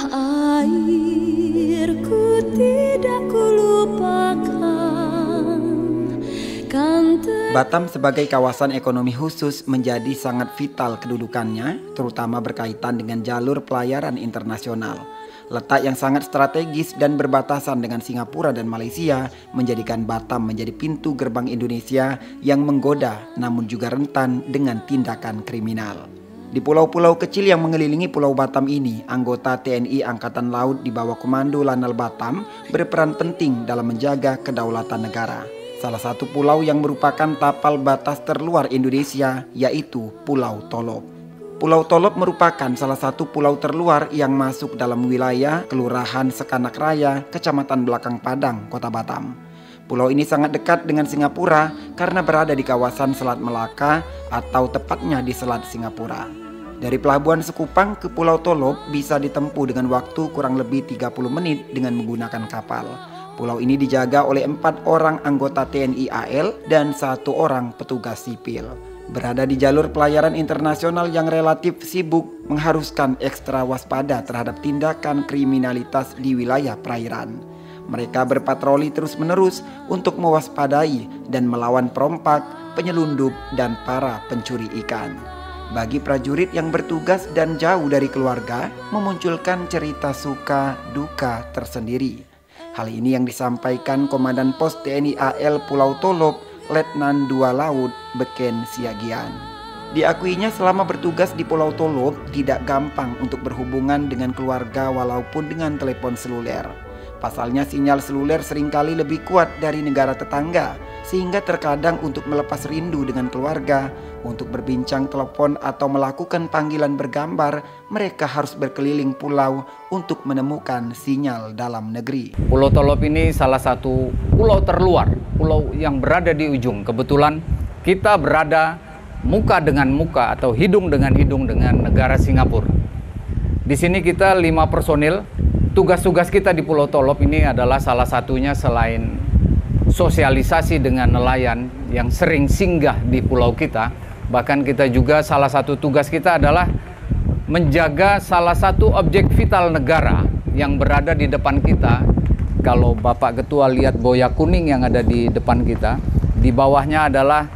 tanah airku tidak kulupakan. Batam sebagai kawasan ekonomi khusus menjadi sangat vital kedudukannya, terutama berkaitan dengan jalur pelayaran internasional. Letak yang sangat strategis dan berbatasan dengan Singapura dan Malaysia menjadikan Batam menjadi pintu gerbang Indonesia yang menggoda namun juga rentan dengan tindakan kriminal. Di pulau-pulau kecil yang mengelilingi Pulau Batam ini, anggota TNI Angkatan Laut di bawah Komando Lanal Batam berperan penting dalam menjaga kedaulatan negara. Salah satu pulau yang merupakan tapal batas terluar Indonesia yaitu Pulau Tolop. Pulau Tolop merupakan salah satu pulau terluar yang masuk dalam wilayah Kelurahan Sekanak Raya, Kecamatan Belakang Padang, Kota Batam. Pulau ini sangat dekat dengan Singapura karena berada di kawasan Selat Melaka atau tepatnya di Selat Singapura. Dari Pelabuhan Sekupang ke Pulau Tolop bisa ditempuh dengan waktu kurang lebih 30 menit dengan menggunakan kapal. Pulau ini dijaga oleh 4 orang anggota TNI AL dan 1 orang petugas sipil. Berada di jalur pelayaran internasional yang relatif sibuk mengharuskan ekstra waspada terhadap tindakan kriminalitas di wilayah perairan. Mereka berpatroli terus-menerus untuk mewaspadai dan melawan perompak, penyelundup, dan para pencuri ikan. Bagi prajurit yang bertugas dan jauh dari keluarga, memunculkan cerita suka duka tersendiri. Hal ini yang disampaikan Komandan Pos TNI AL Pulau Tolop, Letnan 2 Laut Beken Siagian. Diakuinya selama bertugas di Pulau Tolop tidak gampang untuk berhubungan dengan keluarga walaupun dengan telepon seluler. Pasalnya sinyal seluler seringkali lebih kuat dari negara tetangga, sehingga terkadang untuk melepas rindu dengan keluarga, untuk berbincang telepon atau melakukan panggilan bergambar, mereka harus berkeliling pulau untuk menemukan sinyal dalam negeri. Pulau Tolop ini salah satu pulau terluar, pulau yang berada di ujung. Kebetulan kita berada muka dengan muka atau hidung dengan negara Singapura. Di sini kita 5 personil. Tugas-tugas kita di Pulau Tolop ini adalah salah satunya selain sosialisasi dengan nelayan yang sering singgah di pulau kita, bahkan kita juga salah satu tugas kita adalah menjaga salah satu objek vital negara yang berada di depan kita. Kalau Bapak Ketua lihat boya kuning yang ada di depan kita, di bawahnya adalah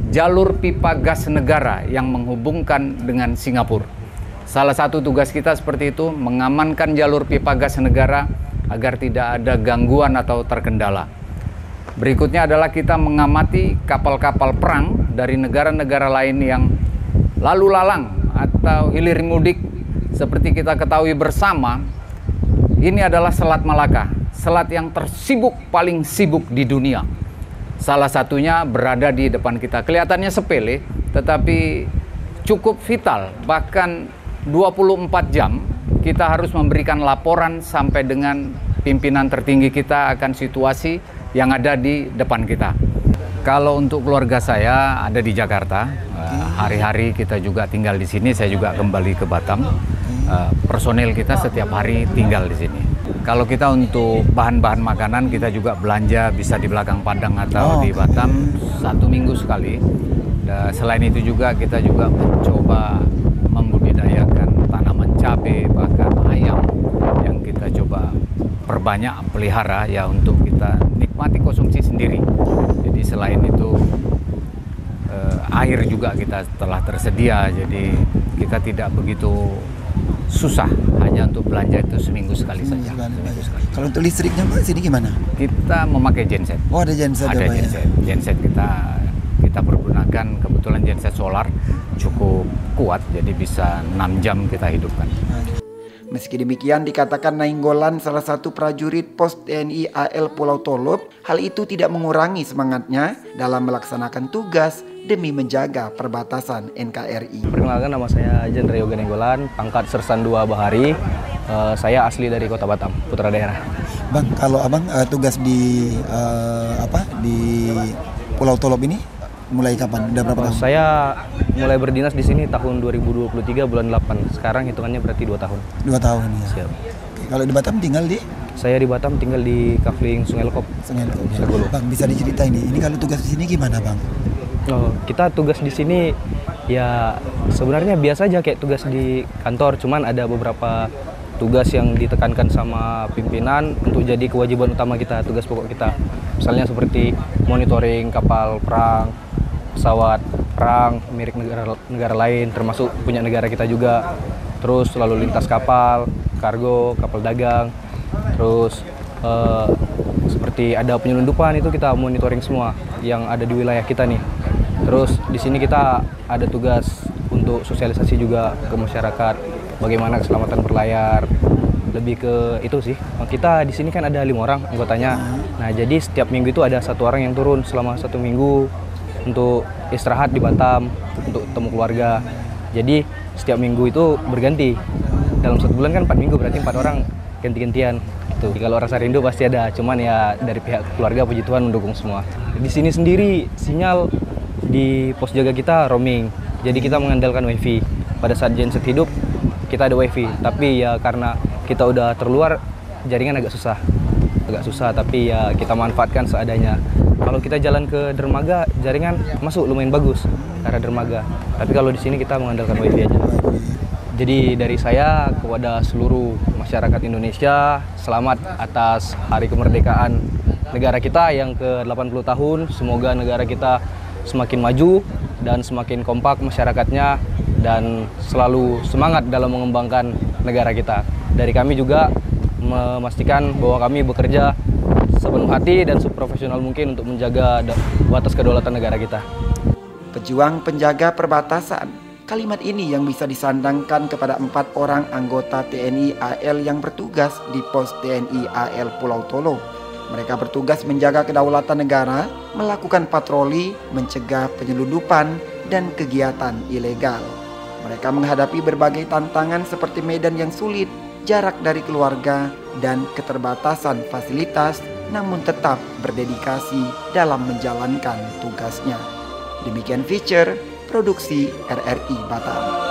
jalur pipa gas negara yang menghubungkan dengan Singapura. Salah satu tugas kita seperti itu, mengamankan jalur pipa gas negara agar tidak ada gangguan atau terkendala. Berikutnya adalah kita mengamati kapal-kapal perang dari negara-negara lain yang lalu lalang atau hilir mudik. Seperti kita ketahui bersama, ini adalah Selat Malaka, selat yang tersibuk, paling sibuk di dunia. Salah satunya berada di depan kita. Kelihatannya sepele, tetapi cukup vital, bahkan 24 jam kita harus memberikan laporan sampai dengan pimpinan tertinggi kita akan situasi yang ada di depan kita. Kalau untuk keluarga saya ada di Jakarta, hari-hari kita juga tinggal di sini, saya juga kembali ke Batam. Personel kita setiap hari tinggal di sini. Kalau kita untuk bahan-bahan makanan kita juga belanja bisa di Belakang Padang atau di Batam 1 minggu sekali. Dan selain itu juga kita juga mencoba membudidayakan tanaman cabai, bahkan ayam yang kita coba perbanyak pelihara ya untuk kita nikmati konsumsi sendiri. Jadi selain itu air juga kita telah tersedia, jadi kita tidak begitu susah hanya untuk belanja itu seminggu sekali saja. Seminggu sekali. Kalau untuk listriknya Pak, sini gimana? Kita memakai genset. Oh, ada genset. Ada genset. Genset kita pergunakan, kebetulan genset solar cukup kuat, jadi bisa 6 jam kita hidupkan. Meski demikian dikatakan Nainggolan salah satu prajurit pos TNI AL Pulau Tolop, hal itu tidak mengurangi semangatnya dalam melaksanakan tugas demi menjaga perbatasan NKRI. Perkenalkan, nama saya Jenderal Yoga Nainggolan, pangkat Sersan 2 Bahari. Saya asli dari Kota Batam, putra daerah. Bang, kalau abang tugas di Pulau Tolop ini mulai kapan? Udah berapa tahun? Saya mulai berdinas di sini tahun 2023 bulan 8. Sekarang hitungannya berarti 2 tahun. 2 tahun ya. Siap. Kalau di Batam tinggal di? Saya di Batam tinggal di Kafling Sungai Lekop. Sungai Lekop. Ya. Bang, bisa diceritain ini kalau tugas di sini gimana, Bang? Oh, kita tugas di sini ya sebenarnya biasa aja kayak tugas di kantor, cuman ada beberapa tugas yang ditekankan sama pimpinan untuk jadi kewajiban utama kita, tugas pokok kita. Misalnya seperti monitoring kapal perang, pesawat perang milik negara lain, termasuk punya negara kita juga. Terus lalu lintas kapal, kargo, kapal dagang. Terus seperti ada penyelundupan itu kita monitoring semua yang ada di wilayah kita nih. Terus di sini kita ada tugas untuk sosialisasi juga ke masyarakat, bagaimana keselamatan berlayar. Lebih ke itu sih. Kita di sini kan ada 5 orang anggotanya. Nah, jadi setiap minggu itu ada 1 orang yang turun selama 1 minggu untuk istirahat di Batam, untuk ketemu keluarga. Jadi setiap minggu itu berganti. Dalam 1 bulan kan 4 minggu, berarti 4 orang ganti-gantian. Gitu. Kalau rasa rindu pasti ada, cuman ya dari pihak keluarga puji Tuhan mendukung semua. Di sini sendiri sinyal di pos jaga kita roaming. Jadi kita mengandalkan wifi. Pada saat genset hidup kita ada wifi, tapi ya karena kita udah terluar jaringan agak susah, tapi ya kita manfaatkan seadanya. Kalau kita jalan ke dermaga jaringan masuk lumayan bagus ke arah dermaga, tapi kalau di sini kita mengandalkan wifi aja. Jadi dari saya kepada seluruh masyarakat Indonesia, selamat atas hari kemerdekaan negara kita yang ke-80 tahun. Semoga negara kita semakin maju dan semakin kompak masyarakatnya dan selalu semangat dalam mengembangkan negara kita. Dari kami juga memastikan bahwa kami bekerja sepenuh hati dan seprofesional mungkin untuk menjaga batas kedaulatan negara kita. Pejuang penjaga perbatasan. Kalimat ini yang bisa disandangkan kepada 4 orang anggota TNI AL yang bertugas di pos TNI AL Pulau Tolo. Mereka bertugas menjaga kedaulatan negara, melakukan patroli, mencegah penyelundupan, dan kegiatan ilegal. Mereka menghadapi berbagai tantangan seperti medan yang sulit, jarak dari keluarga, dan keterbatasan fasilitas, namun tetap berdedikasi dalam menjalankan tugasnya. Demikian Feature, Produksi RRI Batam.